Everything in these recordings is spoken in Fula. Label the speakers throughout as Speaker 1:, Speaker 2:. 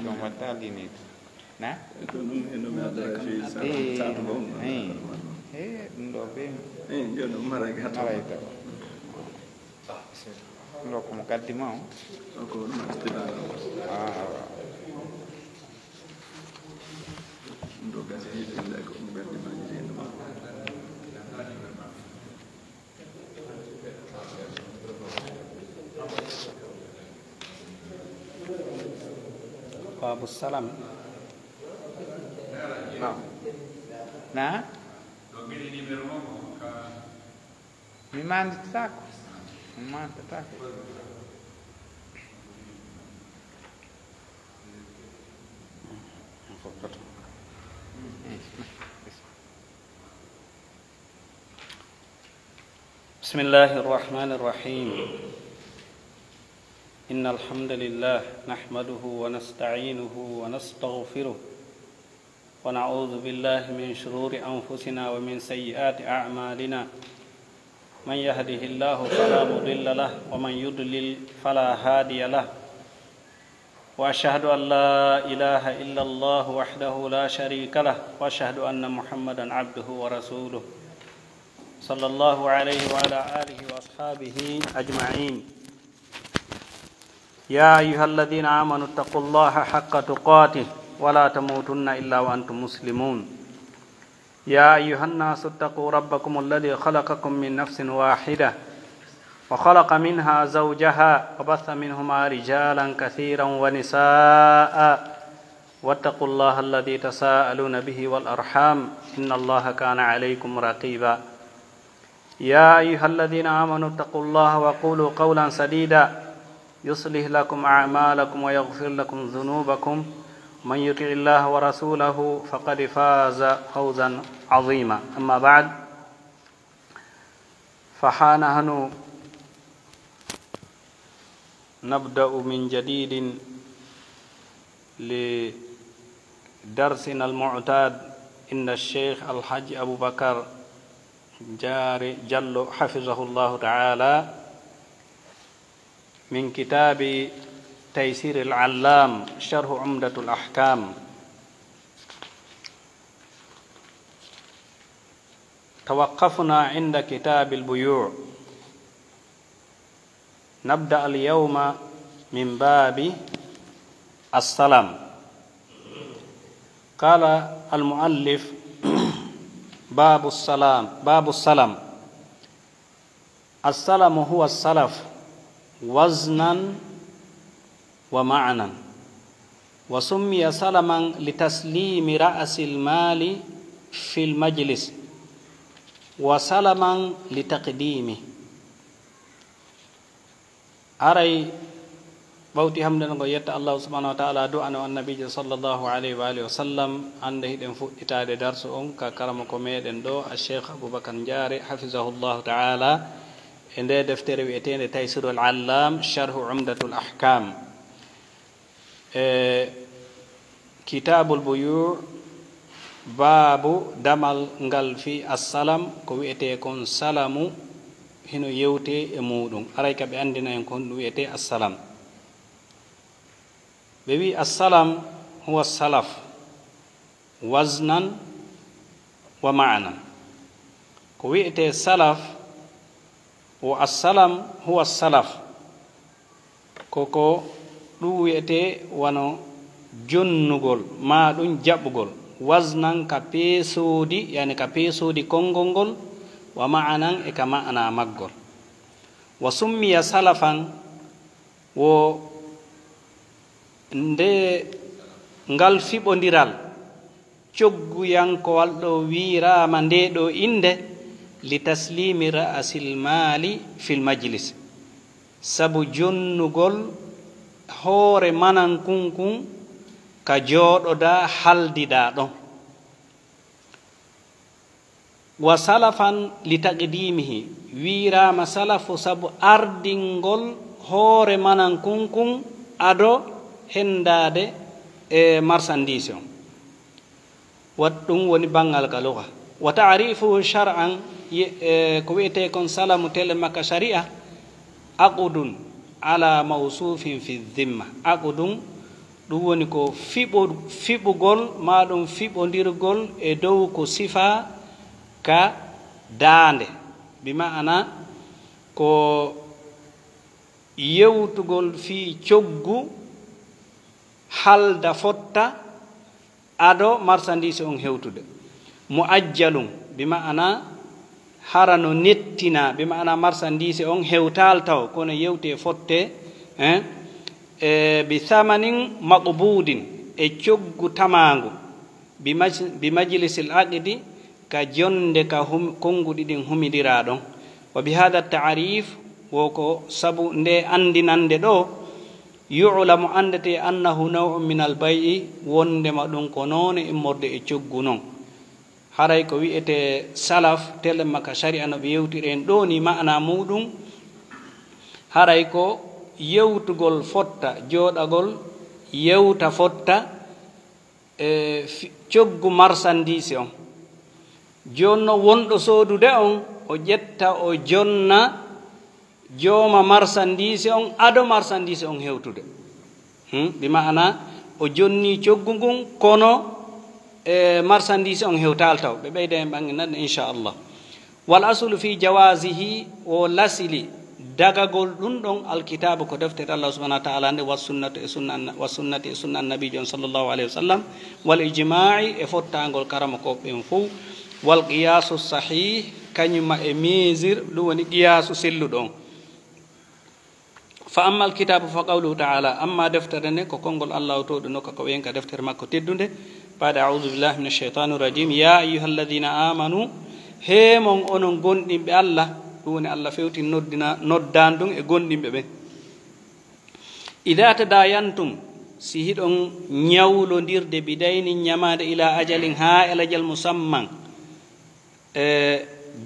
Speaker 1: ɗum watta linide na ɗum ɗo ɓe maray taw ɗum ɗo komo gaddima o
Speaker 2: باب السلام
Speaker 1: na mi manditatako mi mandatako
Speaker 2: بسم الله الرحمن الرحيم إن الحمد لله نحمده ونستعينه ونستغفره ونعوذ بالله من شرور أنفسنا ومن سيئات أعمالنا من يهده الله فلا مضل له ومن يضلل فلا هادي له وأشهد أن لا إله إلا الله وحده لا شريك له وأشهد أن محمدا عبده ورسوله صلى الله عليه وعلى آله وأصحابه أجمعين يا أيها الذين آمنوا اتقوا الله حق تقاته ولا تموتن إلا وأنتم مسلمون يا أيها الناس اتقوا ربكم الذي خلقكم من نفس واحدة وخلق منها زوجها وبث منهما رجالا كثيرا ونساء واتقوا الله الذي تساءلون به والأرحام إن الله كان عليكم رقيبا يا أيها الذين آمنوا اتقوا الله وقولوا قولا سديدا يصلح لكم أعمالكم ويغفر لكم ذنوبكم من يطع الله ورسوله فقد فاز فوزا عظيما أما بعد فها نحن نبدأ من جديد لدرسنا المعتاد إن الشيخ الحج أبو بكر جل حفظه الله تعالى من كتاب تيسير العلام شرح عمدة الأحكام توقفنا عند كتاب البيوع نبدأ اليوم من باب السلام قال المؤلف باب السلام السلام هو السلف وزنا ومعنى وسمي سلما لتسليم رأس المال في المجلس وسلما لتقديمه أري بوتي حمدنا يتا الله سبحانه وتعالى دعانا النبي صلى الله عليه وآله وسلم عنده دين فؤتاد درس كرمكم يدن دو الشيخ أبو بكر جاري حفظه الله تعالى عند دفتر ويتين تيسير العلام شرح عمدة الأحكام كتاب البيوع باب دمال نغال في السلام كو ويتي كون سلامو هنو يوتي مودون أرايك بأندنا يكون ويتي السلام بيبي السلام هو السلف وزنا ومعنى كو ويتي سلف والسلام هو السلف كوكو ɗum wiyete wano jonnugol ma ɗum jaɓɓugol wasnan ka peesodi yani ka peesodi konngol ngol wa ma'anan e ka ma'ana maggol wa summiya salafan wo nde ngal fiɓodiral cogguyankowal ɗo wirama nde ɗo inde li taslimi ra'asil mali fil majlis sabu jonnugol hoore manan kunkun ka jooɗoɗa haldiɗa ɗon wa salafan li taqdimihi wirama salafu sabu ardingol hoore manan kunkun aɗo hendade e marchandise on wat ɗum woni bangal ka luga wa ta'rifuhu shar'an ko wiyete kon salamu tele makka sharia aqdun ala mawsufin fi dhimma aqdun ɗum woni ko fiɓugol maɗum fiɓodirgol e dow ko sifa ka daande bima'ana ko yewtugol fi coggu halda fotta ado marchandise on hewtude muajjalum bima'ana harano nettina bima'ana marchandise on hewtal taw kono yewte fotte bi thamanin maqbudin e coggu tamangu bi majlisil aqdi ka jonde ka konguɗi ɗin humidira ɗon wa bi hada ta'rif woko sabu nde andinande ɗo yu'lamu andete annahu naw'un min al bay'i wondema ɗum ko noon immorde e coggu noon haray ko wi'ete salaf telemma ka sharia no ɓe yewtiren ɗo ni ma'ana muɗum haray ko yewtugol fotta joɗagol yewta fotta coggu marchandise on jonno wonɗo soodude on o ƴetta o jonna jooma marchandise on ado marchandise on hewtude bi ma'ana o jonni coggu ngun kono marchandise on hewtal taw ɓe ɓeyda en ɓanginande inchallah wal aslu fi jawasihi o lasili dagagol ɗum ɗon alkitabu ko deftere allah subahanahu wa taala nde wasunnati e sunna annabijo on sallllahu alayhi wa sallam wal ijma'i e fottagol karama ko ɓen fof wal qiyasu sahih kañuma e mesure ɗum woni qiyasu selluɗo on fa amma alkitabu fa qawluhu taala amma deftere nde ko konngol allah to ɗo nokka ko ɓenka deftere makko teddude baada a'udhu billahi minash shaitani rajim ya ayyuha alladina amanu hemon onon gonɗinɓe allah ɗum woni allah fewti noddan ɗum e gonɗinɓe ɓen ida tadayantum si hiɗon ñawlodirde bidayni ñamade ila ajalin ha elajal musamman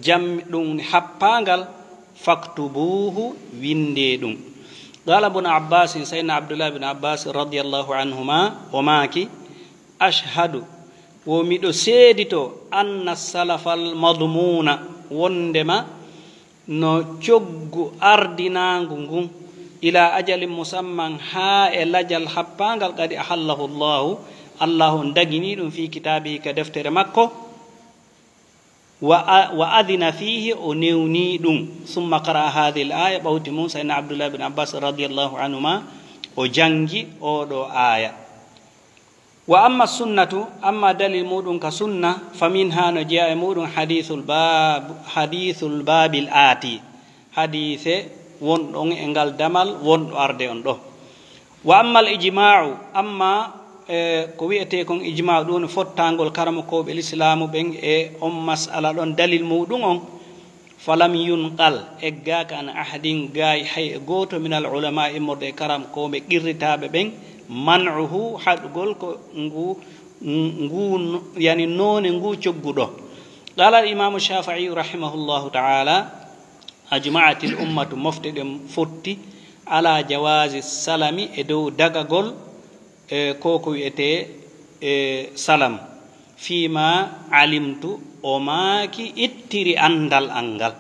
Speaker 2: jam ɗum happangal faktubuhu winde ɗum qala ibn abbas sayyidina abdullah ibn abbas radiyallahu anhuma o maaki ashhadu wo miɗo seedito anna salafal madmuna wondema no coggu ardinangu ngun ila ajalin musamman ha e lajal happangal kadi ahallahu llahu allahu dagini ɗum fi kitabihi ka deftere makko wa adina fihi o newni ɗum summa qara hadihi l aya ɓawti mum sayyidina abdullah ibn abbas radiallahu anhuma o jangi oɗo aya wa amma sunnatu amma dalil muɗum ka sunna famin ha no jeeya e muɗum hadithul babil aati hadise wonɗon e ngal damal wonɗo arde on ɗo wa amma al ijma'u amma ko wiyete kon ijma'u ɗum fottangol karamakoɓe l'islamu ɓen e on masala ɗon dalil muɗum on falam yunqal eggaka an ahadin gaay hay goto min al ulama immorde e karamkoɓe qirritaɓe ɓen man'uhu haɗugol ko ngu yani none ngu cogguɗo qala al imamu shafi'i rahimahullahu ta'ala ajma'at al ummatu mofte ɗen fotti ala jawazi salami e dow dagagol koko wiyete salam fima alimtu o maaki ittiri andal angal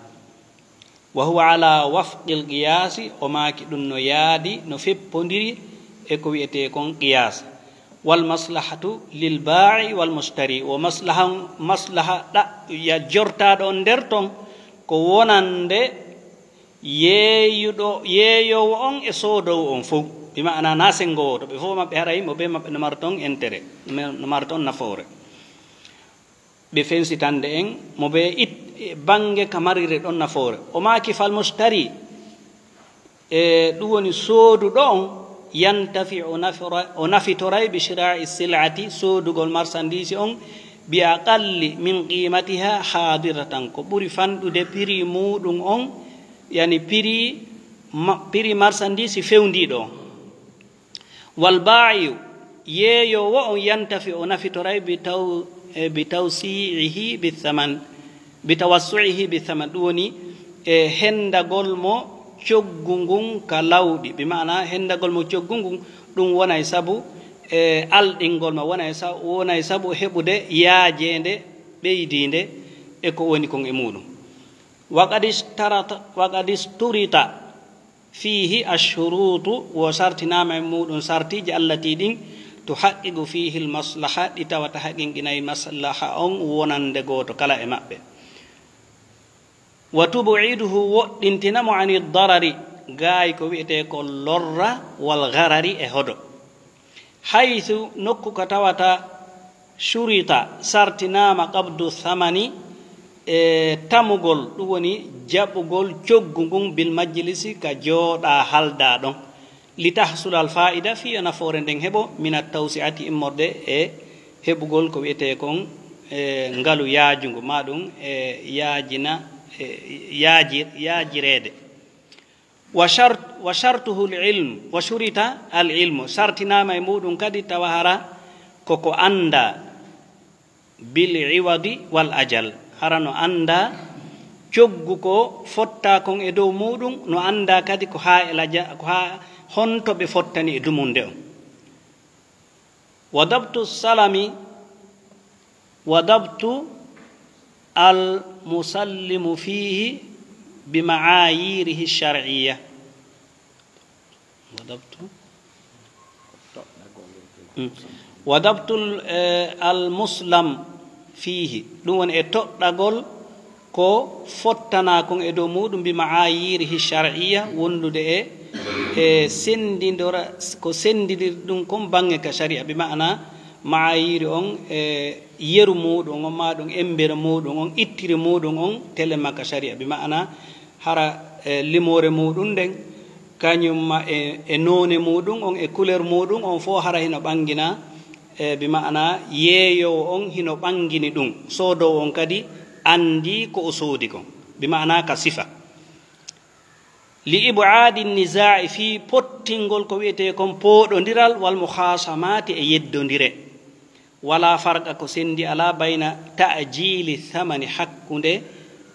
Speaker 2: wa huwa ala wafqil qiyasi o maaki ɗum no yaadi no feppodiri e ko wiyete kon qiyas wal maslahatu lil ba'i wal mustari o maslaha ya jortaɗo on nder ton ko wonande yeeyowo on e soodowo on fof bima ana nasengowo to ɓe fof maɓɓe haray mo ɓe maɓɓe no mara ton intérêt no mara ton nafoore ɓe fensitande en mo ɓe bange ka marire ɗon nafoore o maaki fal mustari e ɗum woni sooduɗo on yantafi o nafitoray bi shira'i silati soodugol marchandise on bi aqalli min qimatiha hadiratan ko ɓuri fanɗude prix muɗum on yani prix marchandise fewndiɗo on wal ba'iu yeeyowo on yantafi o nafitoray bi tawsi'ihi bi tawassu'ihi bi thaman ɗum woni e hendagol mo coggu ngun ka lawɗi bi mana hendagol mo coggu ngun ɗum wonay sabu alɗingol ma wonay sabu heɓude yaajende ɓeydinde e ko woni kon e muɗum waqad isturita fihi ashurutu wo sartinama e muɗum sartiji allati ɗin tuhaqqiqu fihi lmaslaha ɗi tawata haqinqinayi maslaha on wonande goto kala e maɓɓe wa tubiduhu woɗɗintinamo ani darari gaay ko wiyete ko lorra wal garari e hodo haythu nokku ko tawata shurita sartinama qabdu thamani e tamugol ɗum woni jaɓugol coggu ngun bil majlisi ka jooɗa halda ɗon li tahsul al faida fiya nafoore nden heɓo mina tawsiati immorde e heɓugol ko wiyete kon ngalu yaajungu maɗum yaajina yaajirede wa shartuhu lilm wa shurita al ilmu sartinama e muɗum kadi tawa hara koko anda bil iwadi wal ajal hara no anda coggu ko fotta kon e dow muɗum no anda kadi ko ha ko ha honto ɓe fottani e dumunde on wa dabtu salami wa dabtu al musallimu fihi bi maayirihi shar'iyya wa dabtu al muslam fihi ɗum woni e toɗɗagol ko fottana kon e dow muɗum bi maayirihi shar'iyya wondude e sendidora ko sendidir ɗum kon bange ka sharia bi maana maayiri on yeru muɗum on maɗum embere muɗum on ittiri muɗum on telema ka sharia bi maana hara limore muɗum nden kañumma e none muɗum on e couleur muɗum on fo hara hino ɓangina bi maana yeeyowo on hino ɓangini ɗum soodowo on kadi andi ko o soodi kon bi maana ka sifa li ibadi nisai fi pottingol ko wiyete kon pooɗodiral wal muhasamati e yeddodire wala farqa ko sendi ala bayna ta'jili thamani hakkunde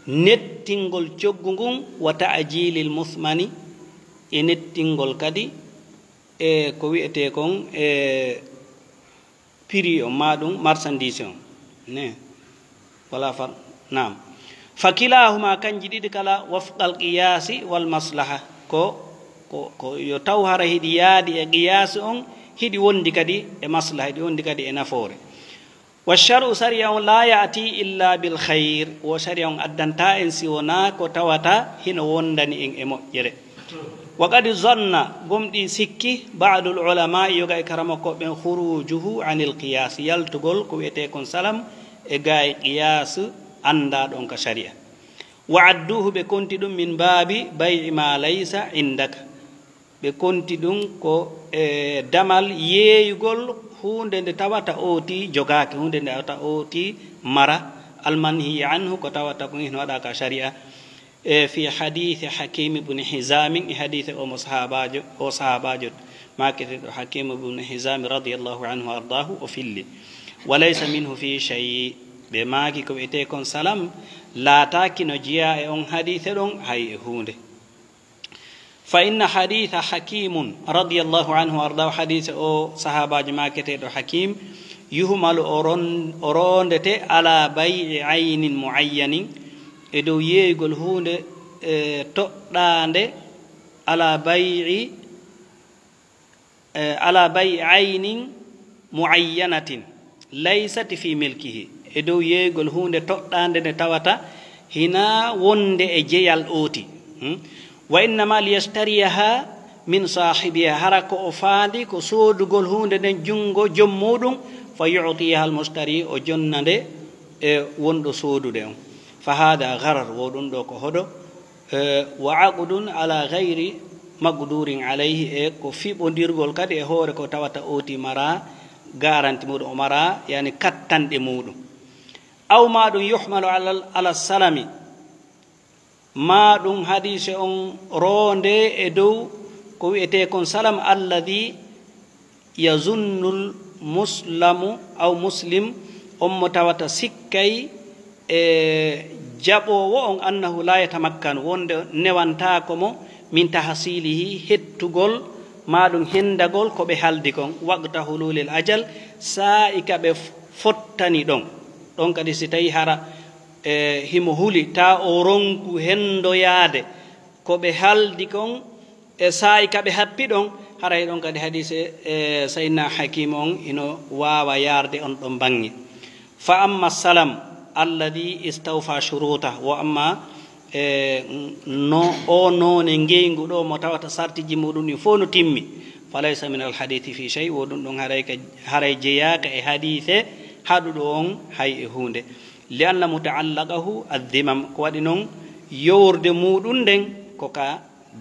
Speaker 2: nettingol coggu ngun wa ta'jili lmuthmani e nettingol kadi e ko wiyete kon prix o maɗum marchandise on ne wala far nam fakilahuma kanji ɗiɗi kala wafqal qiyasi wal maslaha ko yo taw hara hiɗi yaadi e qiyasi on hiɗi wondi kadi e maslaha hiɗi wondi kadi e nafoore wa sharu saria on la yati illa bil khayr wo saria on addanta en si wona ko tawata hino wondani en e moƴƴere wa qad zanna gomɗi sikki ba'dul ulama yoga e karamakko ɓen khurujuhu anil qiyas yaltugol ko wiyete kon salam e gaye qiyas anda ɗon ka sharia wa adduhu ɓe konti ɗum min baabi bay'i ma laysa indaka ɓe konti ɗum ko damal yeeyugol hunde nde tawata ooti jogaake hunde nde tawata ooti mara almanhi anhu ko tawata ko hino waɗa ka sharia fi hadithi hakim ibn hizam e hadithi o sahabajo maketeɗo hakim ibn hizam radiallahu anhu ardahu o filli walaysa minhu fi shay ɓe maaki ko wiyete kon salam laataki no jeeya e on hadithe ɗon hay e hunde fa inna haditha hakimun radiallahu anhu ardahu hadithe o sahabajo maketeɗo hakim yuhmalu o rondete ala bay'i aynin muayyanin e dow yeeygol hunde toɗɗande ala bay'i aynin muayyanatin laysat fi milkihi e dow yeeygol hunde toɗɗande nde tawata hina wonde e jeyal ooti wa innama liyastariyaha min sahibiha hara ko o faandi ko soodugol hunde nden junngo jom muɗum fa yutiyaha almustari o jonnande e wonɗo soodude on fa hada garar woɗum ɗo ko hoɗo wa aqdun ala gayri magdurin alayhi e ko fiɓodirgol kadi e hoore ko tawata ooti mara garanti muɗum o mara yani kattanɗe muɗum aw ma ɗum yuhmalu ala salami ma ɗum hadise on ronde e dow ko wiyete kon salam alladi yazunnul muslamu aw muslim on mo tawata sikkay e jaɓowo on annahu la yatamakkanu wonde newantako mo min tahsilihi hettugol maɗum hendagol ko ɓe haldi kon waqta hululil ajal sa ika ɓe fottani ɗon ɗon kadi si tawi hara himo huli ta o ronku hendoyade ko ɓe haldi kon e sa'i kaɓe happi ɗon haray ɗon kadi hadise sayyidina hakim on ino wawa yarde on ɗon bangi fa amma salam alladi istawfa shuruta wo amma no o none ngeygu ɗo mo tawata sartiji muɗum ɗi fof no timmi falaysa min alhadithi fi shay wo ɗum ɗon haray jeyaka e hadithe haɗuɗo on hay e hunde li anna mutaallaqahu addimam ko waɗi noon yowrde muɗum nden koka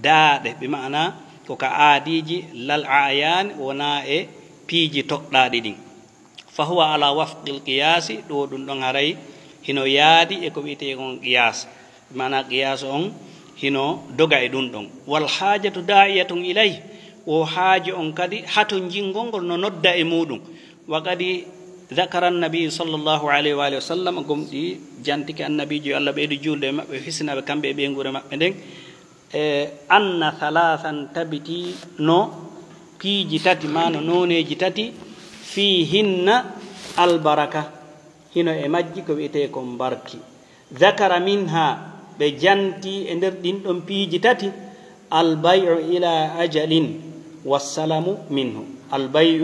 Speaker 2: daaɗe ɓe ma'ana koka aadiji lal ayani wona e piiji toɗɗaɗi ɗin fa huwa ala wafqil qiyasi ɗo ɗum ɗon haray hino yaadi e ko wiyete on qiyas mana qiyas on hino doga e ɗum ɗon wal hajatu da'iyatun ilayhi wo haaji on kadi hato jingol ngol no nodda e muɗum wa kadi ذكر النبي صلى الله عليه وآله وسلم قم دي جانتك النبي جو الله بيدو جول ما بحسنا بكم بينغور ما بدين أن ثلاثا تبتي نو كي جتاتي ما نوني جتاتي فيهن البركة هنا إمجي كويتكم بركي ذكر منها بجانتي اندر دين بي جتاتي البيع إلى أجل والسلام منه البيع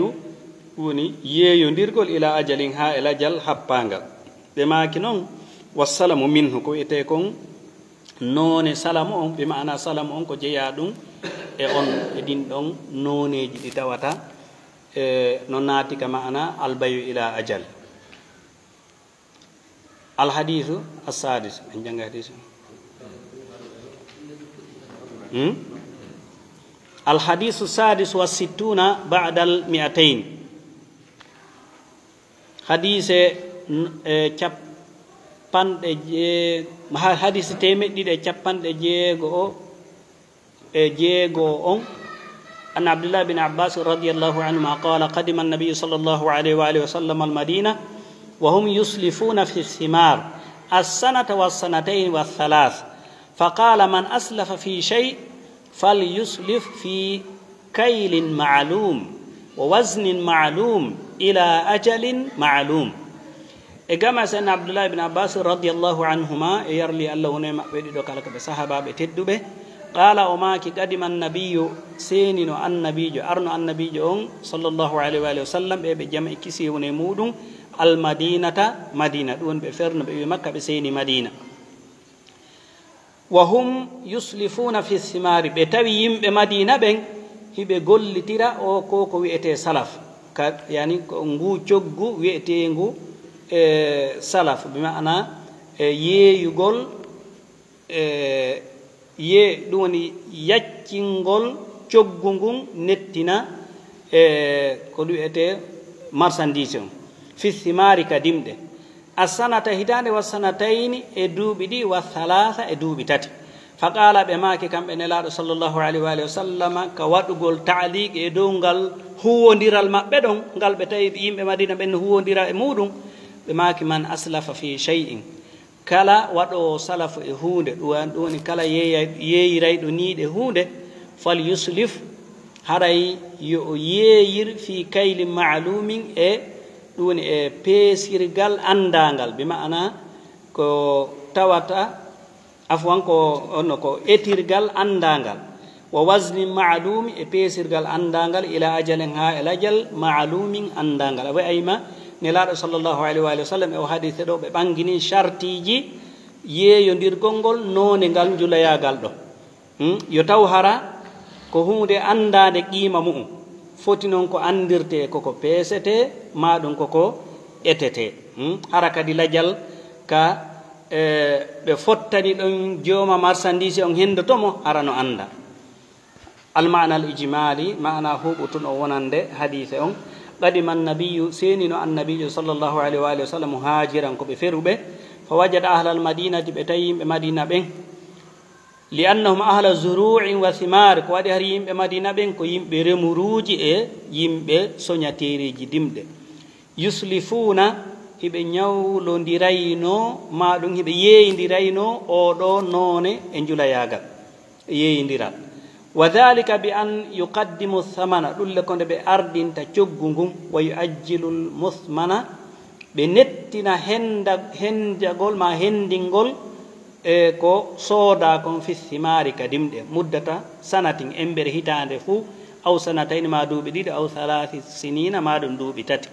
Speaker 2: woni yeeyondirgol ila ajalin ha ila jal happangal ɓe maaki noon wassalamu minhu ko wiyete kon noone salamu on ɓe maana salamu on ko jeeya ɗum e on e ɗin ɗon nooneji ɗi tawata no naati ka maana albayu ila ajal alhadisu assadis en janga hadisu alhadisu sadis wa sittuna ba'da al mi'atayn hadise capanɗe hadise temeɗɗiɗi e capanɗe jeego on أن عبد الله بن عباس رضي الله عنهما قال قدم النبي صلى الله عليه وآله وسلم المدينة وهم يسلفون في الثمار السنة والسنتين والثلاث فقال من أسلف في شيء فليسلف في كيل معلوم ووزن معلوم إلى أجل معلوم إجمع سيدنا عبد الله بن عباس رضي الله عنهما يرلي الله نعم بدو كلك بصحابة بتدبه قال وما قدم النبي سينين النبي أرن النبي صلى الله عليه وآله وسلم بجمع كسي ونمود المدينة مدينة دون بفرن بمكة بسيني مدينة وهم يسلفون في الثمار بتويم بمدينة بين hiɓe gollitira o ko wiyete salaf yani ngu coggu wiyetengu salaf bimana yeeyugol ɗum woni yaccingol coggu ngun nettina ko wiyete marchandise on fi thimari ka dimɗe asanata hitande wa sanatayni e duuɓi ɗi wa thalatha e duuɓi tati فقال بماك كم بن الله صلى الله عليه وآله وسلم كوادغول تعليق إدونغال هو نديرال مبدون قال بتاي بيم مدينة بن هو نديرال مودون بماك من أسلف في شيء كلا وادو سلف هود دون كلا ييراي دوني هود فليسلف هراي يير في كيل معلوم دون بيسيرغال أندانغال بمعنى كو تواتا afwan ko onno ko etirgal andangal wa wazni ma'lum e pesirgal andangal ila ajalin ha ila ajal ma'lumin andangal wa ayma nelaɗo sallallahu alaihi wa sallam e o hadith do be bangini shartiji yeeyondirgol ngol none ngal julayagal do yo taw hara ko hunde andade qima mum foti non ko andirte koko pesete maɗum koko etete hara kadi lajal ka ɓe fottani ɗon jooma marchandise on hendotomo harano anda almana al ijmali mana huɓutun o wonande hadise on qadima annabiyu senino annabijo sallllahu alayhi wa alihi wa sallam hajiran koɓe feruɓe fa wajada ahla almadinati ɓe tawi yimɓe madina ɓen li annahum ahla zuru'in wa thimar ko waɗi har yimɓe madina ɓen ko yimɓe remuruji e yimɓe soñatereji dimɗe yuslifuna hiɓe ñawlodirayno maɗum hiɓe yeeydirayno oɗo noone e julayagal yeeydiral wa dhalika bi an yuqaddimu thamana ɗulle ko nde ɓe ardinta coggu ngun wa yuajjilu lmuthmana ɓe nettina hendagol ma hendingol e ko sooda kon fi thimari kadimɗe muddata sanatin embere hitande fuu aw sanatayn ma duuɓi ɗiɗi aw 3 sinina ma ɗum duuɓi tati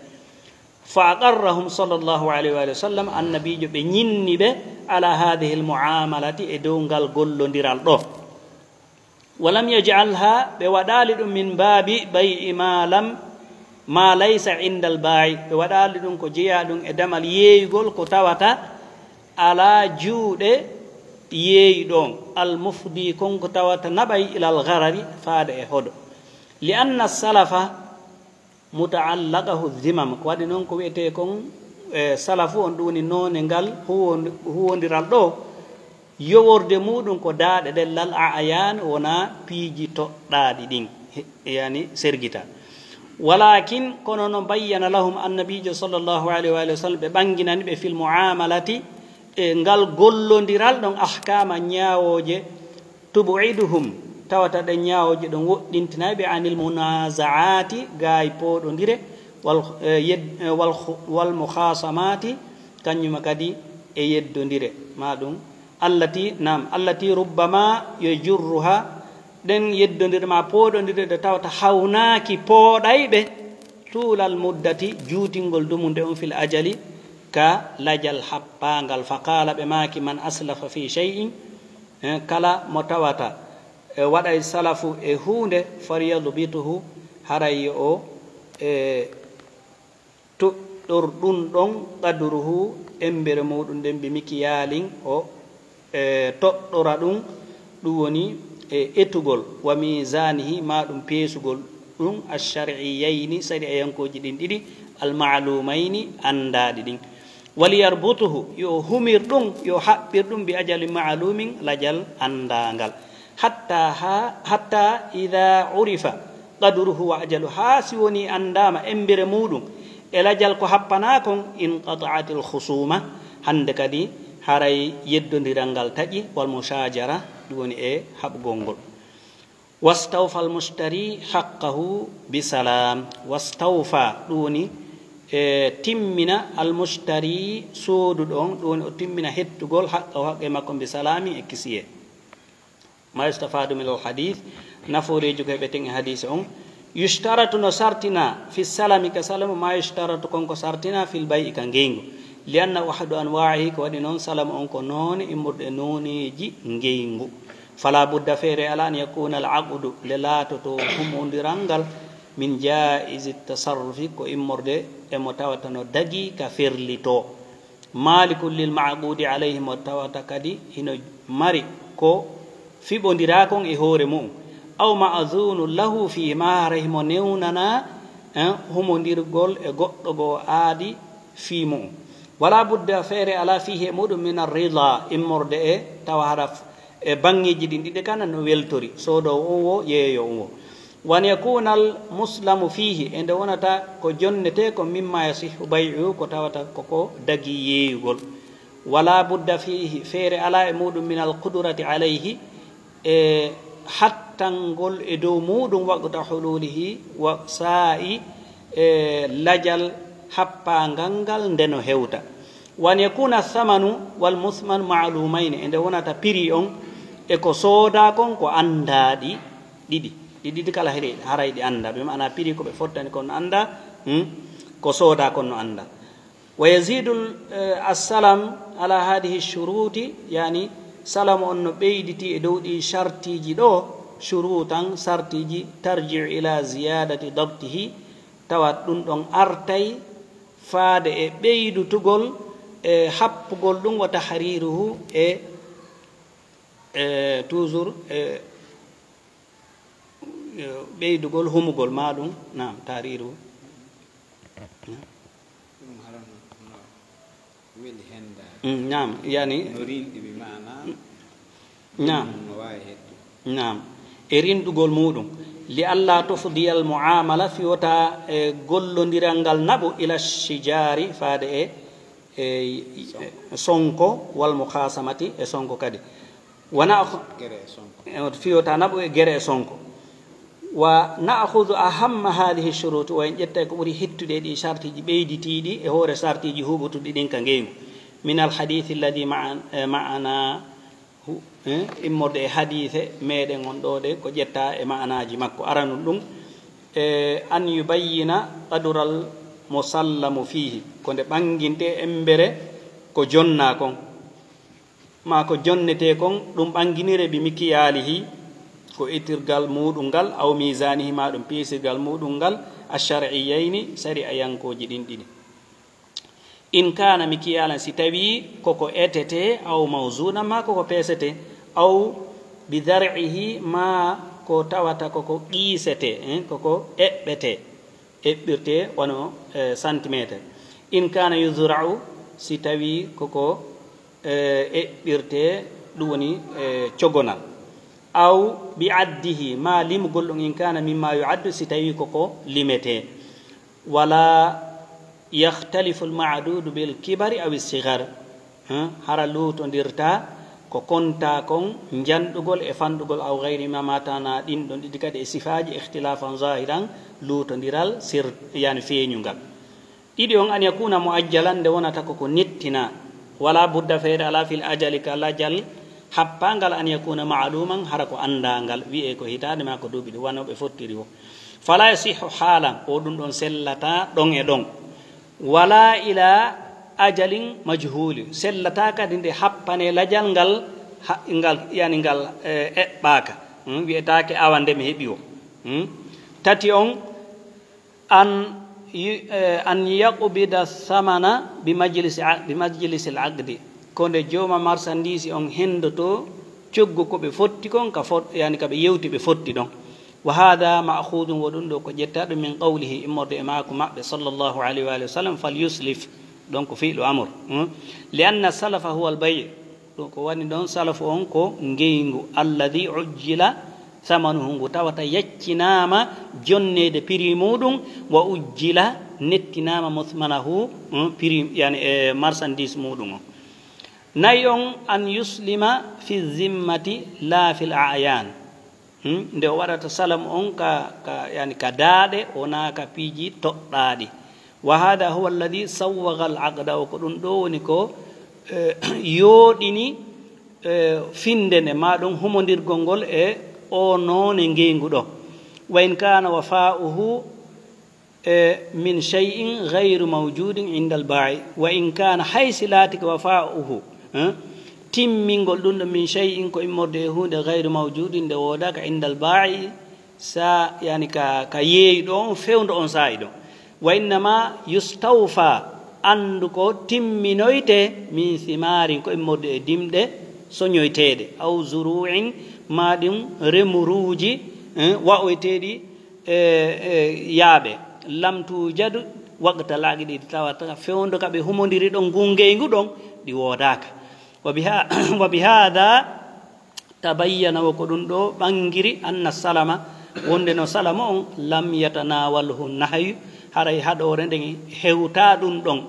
Speaker 2: fa aqarrahum sallllahu alayhi wa sallam annabijo ɓe ñinni ɓe ala hadihi almuamalati e dow ngal gollodiral ɗo walam yaj'alha ɓe waɗali ɗum min baabi bay'i ma laysa inda albayi ɓe waɗali ɗum ko jeeya ɗum e damal yeeyugol ko tawata ala juuɗe yeeyi ɗon almufdi konko tawata naɓay ilal garari faada e hoɗo li anna salafa mutaallaqahu dhimam ko waɗi noon ko wiyete kon salafu on ɗum woni noone ngal huwodiral ɗo yoworde muɗum ko daaɗe ɗellal ayan wona piiji toɗɗaɗi ɗin yani sergita walakin kono no bayyana lahum annabijo sallllahu alayhi wa sallam ɓe ɓanginani ɓe fil muamalati e ngal gollodiral ɗon ahkama ñawoje tubiduhum tawata ɗe ñawoje ɗon woɗɗintinaɓe anil munazaati gaay poɗodire wal mukhasamati kañuma kadi e yeddodire maɗum allati rubbama yajurruha ɗen yeddodire ma poɗodire ɗe tawata hawnaki pooɗayɓe tuulal muddati juutingol dumude on fil ajali ka lajal happangal fa qala ɓe maki man aslafa fi shay'in kala mo tawata waɗay salafu e hunde faryadbituhu haray o tuɗɗor ɗum ɗon qadruhu embere muɗum nden mbi mikiyalin o toɗɗora ɗum ɗum woni etugol wa misanihi ma ɗum peesugol ɗum alshar'iyayni sari a yankoji ɗin ɗiɗi almalumayni andaɗi ɗin waliyarbutuhu yo humir ɗum yo haɓɓir ɗum bi ajali malumin lajal andangal hatta ida urifa qadruhu wa ajalu ha si woni andama embere muɗum e lajal ko happana kon inqata'at alkhusuma hande kadi haray yeddodiral ngal taƴi wal mushajara ɗum woni e haɓgol ngol wastawfa almushtari haqqahu bisalam wastawfa ɗum woni timmina almushtari sooduɗo on ɗum woni o timmina hettugol haqqahu haqqe makko bisalami e kisiye ma yustafadu min alhadith naforeji ko heɓeten e hadise on yushtaratu no sartina fi salami ka salamu ma yushtaratu konko sartina fil bay'i ka ngeygu lianna wahadu anwa'ihi ko waɗi noon salamu on ko noone immorɗe noneji ngeygu fala budda feere ala an yakuna al aqdu le laatoto humodiral ngal min jaizi tasarrufi ko immorde emo tawata no dagi ka ferlito malikul lil maqudi alayhi mo tawata kadi hino mari ko fiɓodira kon e hoore mum aw ma'zunu lahu fi maarahi mo newnana humodirgol e goɗɗo goo aadi fi mum wala budda feere ala fihi e muɗum min arrida immorde e tawa haɗa e bangeji ɗin ɗiɗi kana no weltori soodowo on wo yeeyo on wo wan yakuna al muslamu fihi e nde wonata ko jonnete ko mimma yasihu bay'u ko tawata koko dagi yeeyugol wala budda fihi feere ala e muɗum min al qudrati alayhi e hattangol e dow muɗum waqta hululihi wa sa'i e lajal happangal ngal ndeno hewta wan yakuna thamanu wal muthman ma'lumayni e nde wonata prix on e ko sooda kon ko andaɗi ɗiɗi kala haray ɗi anda ɗum ana prix ko ɓe fottani kon no anda ko sooda kon no anda wa yazidu assalam ala hadihi shuruti yani salam on no ɓeyditi e dow ɗi chartiji ɗo shurutan sartiji tarjiu ila ziyadati dabtihi tawat ɗum ɗon artay faade e ɓeydutugol e happugol ɗum wa tahriruhu e toujours ɓeydugol humugol ma ɗum nam tahriruhu nam yani nam e rinɗugol muɗum li alla tufdiya al muamala fiyota e gollodiral ngal naɓo ila shijari faade e sonko wal mukhasamati e sonko kadi wana fiyota naɓo e gere e sonko wa na'khudhu ahamma hadhihi shuruti wa en ƴetta ko ɓuri hettude ɗi sartiji ɓeyditiɗi e hoore sartiji huɓutuɗi ɗin ka ngeygu min al hadith alladhi ma'ana immorde e hadise meɗen on ɗo ɗe ko ƴetta e ma'anaji makko aranu ɗum an yubayyina qadural musallamu fihi ko nde ɓanginte embere ko jonna kon ma ko jonnete kon ɗum ɓanginire bi mikiyalihi ko itirgal muɗum ngal aw misanihi ma ɗum piisirgal muɗum ngal ashar'iyayni sari a yankoji ɗin ɗiɗi in kana mikiyalan si tawi koko etete aw mawzuna ma koko pesete aw bidar'ihi ma ko tawata koko qisete koko eɓɓirte wono centimétre in kana yuzra'u si tawi koko eɓɓirte ɗum woni cogonal aw bi addihi ma limgol ɗum in kana mimma yuaddu si tawi koko limete wala yahtalifu almadudu bil kibari aw sigar hara lutodirta ko konta kon janɗugol e fanɗugol aw gayri ma matana ɗin ɗon ɗiɗi kadi e sifaji ihtilafan zahiran lutodiral sir yani feeñugal ɗiɗi on an yakuna muajjalan nde wonata koko nettina wala budda feere ala fil ajali ka lajal happangal an yakuna maaluman hara ko andangal wi'e ko hitade ma ko duuɓi ɗi wanoɓe fottiri o fala yasihu halan o ɗum ɗon sellata ɗon e ɗon wala ila ajalin majhuli sellata kadi nde happane lajal ngal yani ngal eɓɓaka wiyetake awa nde mi heeɓi o tati on an yaqbida samana bi majlisi al aqdi ko nde jooma marchandise on hendoto coggu ko ɓe fotti kon yani ka ɓe yewti ɓe fotti ɗon wa hada ma'khudun wo ɗum ɗo ko ƴettaɗo min qawlihi immorde e maako maɓɓe sallllahu alayhi wa sallam fal yuslif donc fiiɗo amor li anna salafa huwa albay ɗum ko wani ɗon salafu on ko ngeygu alladi ujjila samanuhu ngu tawata yaccinama jonnede prix muɗum wa ujjila nettinama muthmanahu prix yani e marchandise muɗum o nayi on an yuslima fi zimmati la fil ayan nde o waɗata salam on yani ka daaɗe wona ka piiji toɗɗaɗi wa hada huwa alladi sawwaga al aqda o ko ɗum ɗo woni ko yooɗini finde nde maɗum humodirgol ngol e o noone ngeygu ɗo wa in kana wafa'uhu min shay'in gayru mawjudin inda al ba'i wa in kana haysi laatike wafa'uhu timmingol ɗum ɗo min shay'in ko immorde e hunde gayru mawjudin nde wodaka inda al ba'i sa yani ka yeeyi ɗo on fewdo on saayi ɗo wa innama yustawfa andu ko timminoyte min simarin ko immorde e dimɗe soñoyteɗe aw zuru'in ma ɗum remuruji wa'oyteɗi yaaɓe lam tujadu waqta laaƙi ɗi tawata fewdo kaɓe humodiri ɗon ngungeygu ɗon ɗi wodaka wa bihada tabayyana wo ko ɗum ɗo ɓangiri anna salama wonde no salama on lam yatanawalhu nahyu haray haɗore nden hewta ɗum ɗon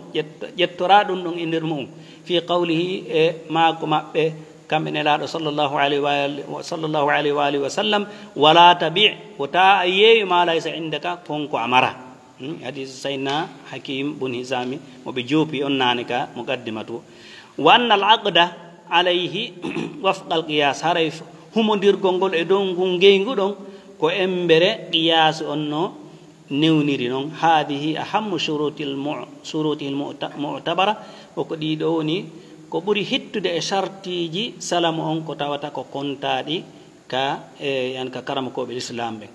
Speaker 2: ƴettora ɗum ɗon e nder mum fi qawlihi e maako maɓɓe kamɓe nelaɗo sallllahu alayhi wa alihi wa sallam wala tabi wota a yeewi ma laysa indaka konko amara hadis sayna hakim bun hisami moɓe joopi on nane ka muqaddimatu wa anna al aqda alayhi wafqa al qiyas haray humodirgol ngol e dow ngu ngeygu ɗon ko embere qiyas on no newniri noon hadihi ahammu shurutihil mu'tabara koko ɗiɗo woni ko ɓuri hittude e sartiji salamu on ko tawata ko kontaɗi ka yani ka karamakoɓe l'islam ɓen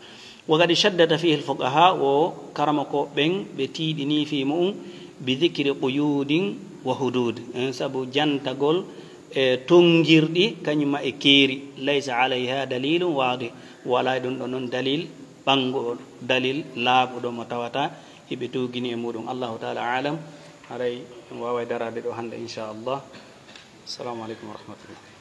Speaker 2: wa kadi shaddata fihi lfuqaha o karamakoɓe ɓen ɓe tiiɗini fi mum bi dhikri quyudin wa hudud saabu jantagol e tongirɗi kañumma e keeri laysa alayha dalilum waadi wala ɗum ɗo noon dalil ɓango dalil laaɓuɗo mo tawata hiɓe tugini e muɗum allahu taala alam haray en wawa darade ɗo hande inchallah assalamu aleykum wa rahmatullah